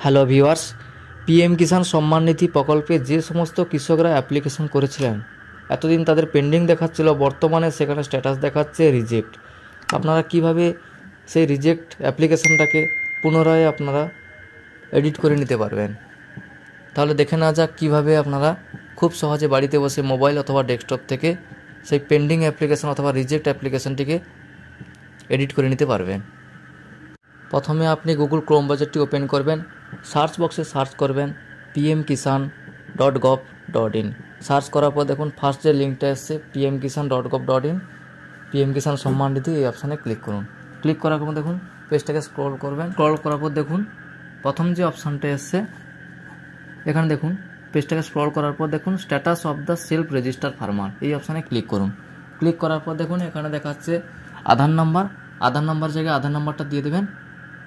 Hello viewers, PM Kisan Samman Nidhi প্রকল্পে যে সমস্ত কৃষকরা অ্যাপ্লিকেশন করেছিলেন, এতদিন তাদের পেন্ডিং দেখাচ্ছিল, বর্তমানে সেখানে স্ট্যাটাস দেখাচ্ছে রিজেক্ট। আপনারা কিভাবে সেই রিজেক্ট অ্যাপ্লিকেশনটাকে পুনরায় আপনারা এডিট করে নিতে পারবেন, তাহলে দেখে নেওয়া যাক কীভাবে আপনারা খুব সহজে বাড়িতে বসে মোবাইল অথবা ডেস্কটপ থেকে সেই পেন্ডিং অ্যাপ্লিকেশন অথবা রিজেক্ট অ্যাপ্লিকেশনটিকে এডিট করে নিতে পারবেন। প্রথমে আপনি গুগল ক্রোম ব্রাউজারটি ওপেন করবেন, সার্চ বক্সে সার্চ করবেন pmkisan.gov.in। সার্চ করার পর দেখুন ফার্স্ট যে লিঙ্কটা এসছে pmkisan.gov.in, পিএম কিষাণ সম্মান নিধি, এই অপশানে ক্লিক করুন। ক্লিক করার পর দেখুন পেজটাকে স্ক্রল করবেন। স্ক্রল করার পর দেখুন প্রথম যে অপশানটা এসছে এখানে দেখুন, পেজটাকে স্ক্রল করার পর দেখুন status of the self register farmer, এই অপশানে ক্লিক করুন। ক্লিক করার পর দেখুন এখানে দেখাচ্ছে আধার নাম্বার জায়গায় আধার নাম্বারটা দিয়ে দেবেন।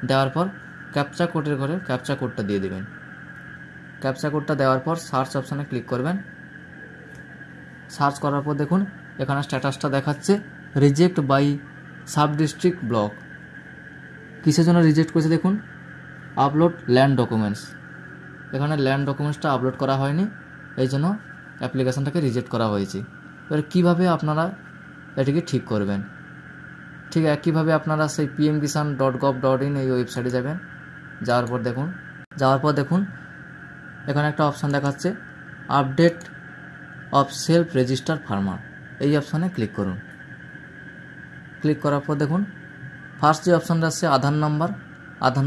দেওয়ার পর ক্যাপচা কোডের ঘরে ক্যাপচা কোডটা দিয়ে দেবেন। ক্যাপচা কোডটা দেওয়ার পর সার্চ অপশানে ক্লিক করবেন। সার্চ করার পর দেখুন এখানে স্ট্যাটাসটা দেখাচ্ছে reject by sub district block. কিসের জন্য রিজেক্ট করেছে দেখুন, আপলোড ল্যান্ড ডকুমেন্টস। এখানে ল্যান্ড ডকুমেন্টসটা আপলোড করা হয়নি, এই জন্য অ্যাপ্লিকেশানটাকে রিজেক্ট করা হয়েছে। এবার কীভাবে আপনারা এটিকে ঠিক করবেন, ঠিক একইভাবে আপনারা সেই pmkisan.gov.in এই ওয়েবসাইটে যাবেন। যাওয়ার পর দেখুন এখানে একটা অপশান দেখাচ্ছে update of self register farmer, এই অপশানে ক্লিক করুন। ক্লিক করার পর দেখুন ফার্স্ট যে অপশানটা আসছে আধার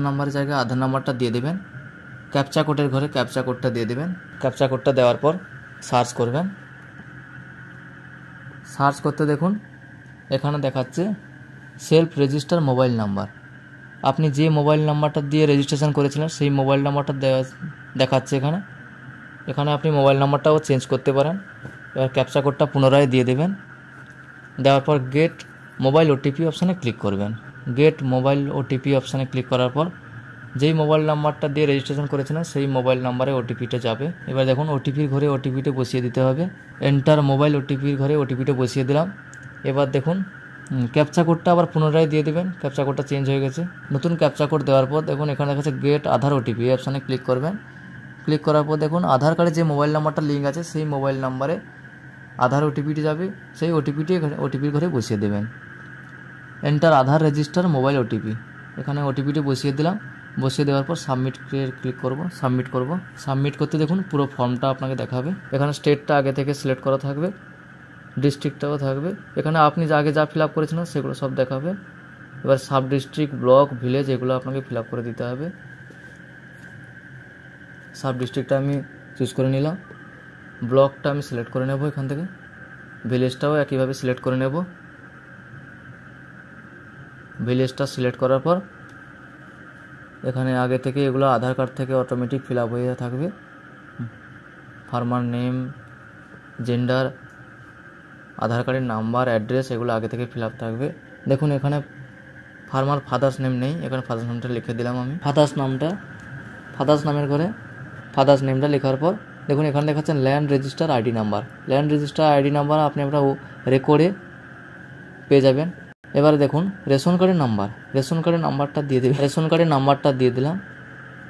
নাম্বারের জায়গায় আধার নাম্বারটা দিয়ে দেবেন। ক্যাপচা কোডের ঘরে ক্যাপচা কোডটা দিয়ে দেবেন। ক্যাপচা কোডটা দেওয়ার পর সার্চ করবেন। সার্চ করতে দেখুন এখানে দেখাচ্ছে সেলফ রেজিস্টার মোবাইল নাম্বার। আপনি যে মোবাইল নাম্বারটা দিয়ে রেজিস্ট্রেশন করেছিলেন সেই মোবাইল নাম্বারটা দেখাচ্ছে এখানে আপনি মোবাইল নাম্বারটাও চেঞ্জ করতে পারেন। এবার ক্যাপচা কোডটা পুনরায় দিয়ে দেবেন। দেওয়ার পর গেট মোবাইল ওটিপি অপশানে ক্লিক করবেন। গেট মোবাইল ওটিপি অপশানে ক্লিক করার পর যেই মোবাইল নাম্বারটা দিয়ে রেজিস্ট্রেশন করেছিলেন সেই মোবাইল নাম্বারে ওটিপিটা যাবে। এবার দেখুন ওটিপির ঘরে ওটিপিটা বসিয়ে দিতে হবে। এন্টার মোবাইল ওটিপির ঘরে ওটিপিটা বসিয়ে দিলাম। এবার দেখুন ক্যাপচা কোডটা আবার পুনরায় দিয়ে দেবেন। ক্যাপচা কোডটা চেঞ্জ হয়ে গেছে। নতুন ক্যাপচা কোড দেওয়ার পর দেখুন এখানে দেখাচ্ছে গেট আধার ওটিপি, এই অপশানে ক্লিক করবেন। ক্লিক করার পর দেখুন আধার কার্ডে যে মোবাইল নাম্বারটা লিঙ্ক আছে সেই মোবাইল নাম্বারে আধার ওটিপিটি যাবে, সেই ওটিপির ঘরে বসিয়ে দেবেন। এন্টার আধার রেজিস্টার মোবাইল ওটিপি, এখানে ওটিপিটি বসিয়ে দিলাম। বসিয়ে দেওয়ার পর ক্লিক করব, সাবমিট করতে দেখুন পুরো ফর্মটা আপনাকে দেখাবে। এখানে স্টেটটা আগে থেকে সিলেক্ট করা থাকবে, ডিস্ট্রিক্টটাও থাকবে। এখানে আপনি আগে যা ফিল আপ করেছিলেন সেগুলো সব দেখাবে। এবার সাব ডিস্ট্রিক্ট, ব্লক, ভিলেজ এগুলো আপনাকে ফিল আপ করে দিতে হবে। সাব ডিস্ট্রিক্টটা আমি চুজ করে নিলাম, ব্লকটা আমি সিলেক্ট করে নেব এখান থেকে, ভিলেজটাও একইভাবে সিলেক্ট করে নেব। ভিলেজটা সিলেক্ট করার পর এখানে আগে থেকে এগুলো আধার কার্ড থেকে অটোমেটিক ফিল আপ হয়ে থাকবে। ফার্মার নেম, জেন্ডার, আধার কার্ডের নাম্বার, অ্যাড্রেস এগুলো আগে থেকে ফিল আপ থাকবে। দেখুন এখানে ফার্মার ফাদার্স নেম নেই, এখানে ফাদার্স নেমটা লিখে দিলাম আমি। ফাদার্স নামের ঘরে ফাদার্স নেমটা লেখার পর দেখুন এখানে দেখাচ্ছেন ল্যান্ড রেজিস্টার আইডি নাম্বার আপনি আপনার রেকর্ডে পেয়ে যাবেন। এবারে দেখুন রেশন কার্ডের নাম্বারটা দিয়ে দেবেন। রেশন কার্ডের নাম্বারটা দিয়ে দিলাম।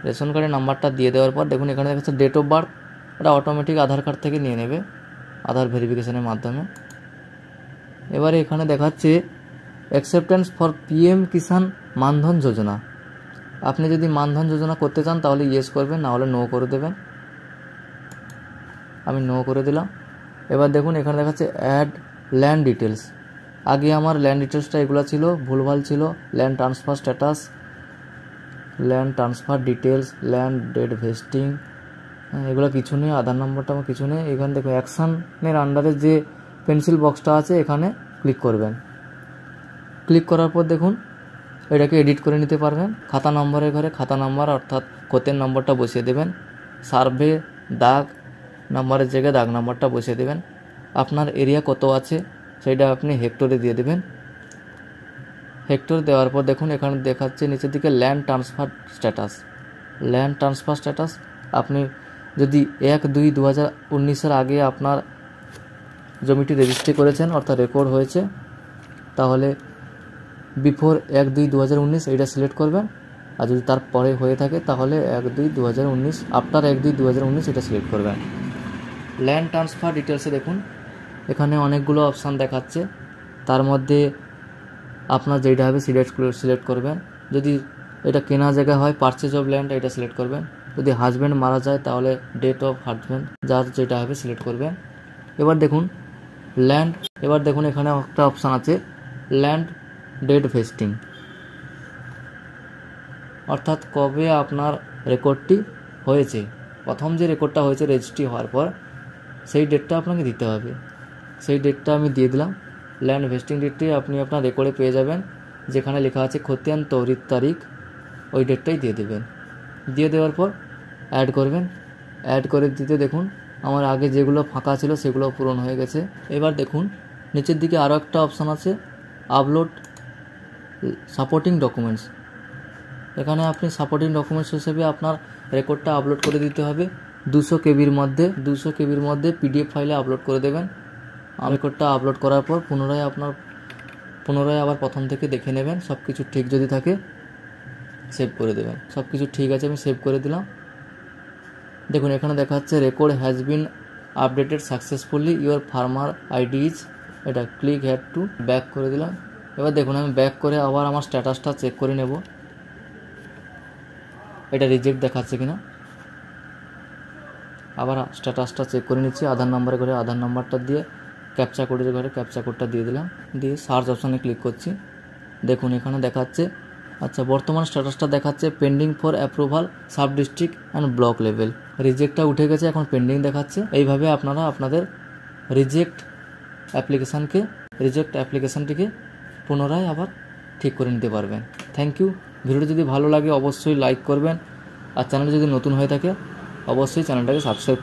রেশন কার্ডের নাম্বারটা দিয়ে দেওয়ার পর দেখুন এখানে দেখাচ্ছে ডেট অফ বার্থ, এটা অটোমেটিক আধার কার্ড থেকে নিয়ে নেবে আধার ভেরিফিকেশনের মাধ্যমে। এবারে এখানে দেখাচ্ছে অ্যাকসেপ্টেন্স ফর পিএম কিষাণ মানধন যোজনা। আপনি যদি মানধন যোজনা করতে চান তাহলে ইয়েস করবেন, না হলে নো করে দেবেন। আমি নো করে দিলাম। এবার দেখুন এখানে দেখাচ্ছে অ্যাড ল্যান্ড ডিটেলস। আগে আমার ল্যান্ড ডিটেলসটা এগুলো ছিল, ভুলভাল ছিল। Land transfer status, land transfer details, land date vesting এগুলো কিছু নেই। আধার নাম্বারটা আমার কিছু নেই। এখানে দেখুন অ্যাকশানের আন্ডারে যে পেন্সিল বক্সটা আছে এখানে ক্লিক করবেন। ক্লিক করার পর দেখুন এটাকে এডিট করে নিতে পারবেন। খাতা নম্বরের ঘরে খাতা নাম্বার অর্থাৎ কোতের নম্বরটা বসিয়ে দেবেন। সার্ভে দাগ নাম্বারের জায়গায় দাগ নাম্বারটা বসিয়ে দেবেন। আপনার এরিয়া কত আছে সেটা আপনি হেক্টরে দিয়ে দেবেন। হেক্টর দেওয়ার পর দেখুন এখানে দেখাচ্ছে নিচের দিকে ল্যান্ড ট্রান্সফার স্ট্যাটাস। আপনি যদি 1/2/2019 আগে আপনার জমিটি রেজিস্ট্রি করেছেন অর্থাৎ রেকর্ড হয়েছে, তাহলে বিফোর 1/2/2019 এইটা সিলেক্ট করবেন। আর যদি তারপরে হয়ে থাকে তাহলে 1/2/2019 আফটার 1/2/2019 এটা সিলেক্ট করবেন। ল্যান্ড ট্রান্সফার ডিটেলসে দেখুন এখানে অনেকগুলো অপশান দেখাচ্ছে, তার মধ্যে আপনার যেটা হবে সিলেক্ট করবেন। যদি এটা কেনা জায়গা হয় পারচেজ অফ ল্যান্ড এটা সিলেক্ট করবেন। যদি হাজব্যান্ড মারা যায় তাহলে ডেট অফ হাজব্যান্ড যার যেটা হবে সিলেক্ট করবেন। এবার দেখুন এখানে একটা অপশান আছে ল্যান্ড ডেট ভেস্টিং, অর্থাৎ কবে আপনার রেকর্ডটি হয়েছে, প্রথম যে রেকর্ডটা হয়েছে রেজিস্ট্রি হওয়ার পর সেই ডেটটা আপনাকে দিতে হবে। সেই ডেটটা আমি দিয়ে দিলাম। ল্যান্ড ভেস্টিং ডেটটি আপনি আপনার রেকর্ডে পেয়ে যাবেন, যেখানে লেখা আছে খতিয়ান তৈরির তারিখ, ওই ডেটটাই দিয়ে দেবেন। দিয়ে দেওয়ার পর অ্যাড করবেন। অ্যাড করে দিতে দেখুন আমার আগে যেগুলো ফাঁকা ছিল সেগুলো পূরণ হয়ে গেছে। এবার দেখুন নিচের দিকে আরও একটা অপশান আছে আপলোড সাপোর্টিং ডকুমেন্টস। এখানে আপনি সাপোর্টিং ডকুমেন্টস হিসেবে আপনার রেকর্ডটা আপলোড করে দিতে হবে 200 কেবির মধ্যে পিডিএফ ফাইলে আপলোড করে দেবেন। রেকর্ডটা আপলোড করার পর পুনরায় আবার প্রথম থেকে দেখে নেবেন, সব কিছু ঠিক যদি থাকে সেভ করে দেবেন। সব কিছু ঠিক আছে, আমি সেভ করে দিলাম। দেখুন এখানে দেখা যাচ্ছে record has been updated successfully, your farmer ID is, এটা ক্লিক হেয়ার টু ব্যাক করে দিলাম। এবার দেখুন আমি ব্যাক করে আবার আমার স্ট্যাটাসটা চেক করে নেব, এটা রিজেক্ট দেখাচ্ছে কিনা। আবার স্ট্যাটাসটা চেক করে নিচ্ছি, আধার নাম্বারে করে আধার নাম্বারটা দিয়ে ক্যাপচা কোডের ঘরে ক্যাপচা কোডটা দিয়ে দিলাম, দিয়ে সার্চ অপশানে ক্লিক করছি। দেখুন এখানে দেখাচ্ছে আচ্ছা বর্তমান স্ট্যাটাসটা দেখাচ্ছে pending for approval sub district and block level. রিজেক্টটা উঠে গেছে, এখন পেন্ডিং দেখাচ্ছে। এইভাবে আপনারা আপনাদের রিজেক্ট অ্যাপ্লিকেশানটিকে পুনরায় আবার ঠিক করে নিতে পারবেন। Thank you. ভিডিওটি যদি ভালো লাগে অবশ্যই লাইক করবেন, আর চ্যানেল যদি নতুন হয়ে থাকে অবশ্যই চ্যানেলটাকে সাবস্ক্রাইব করবেন।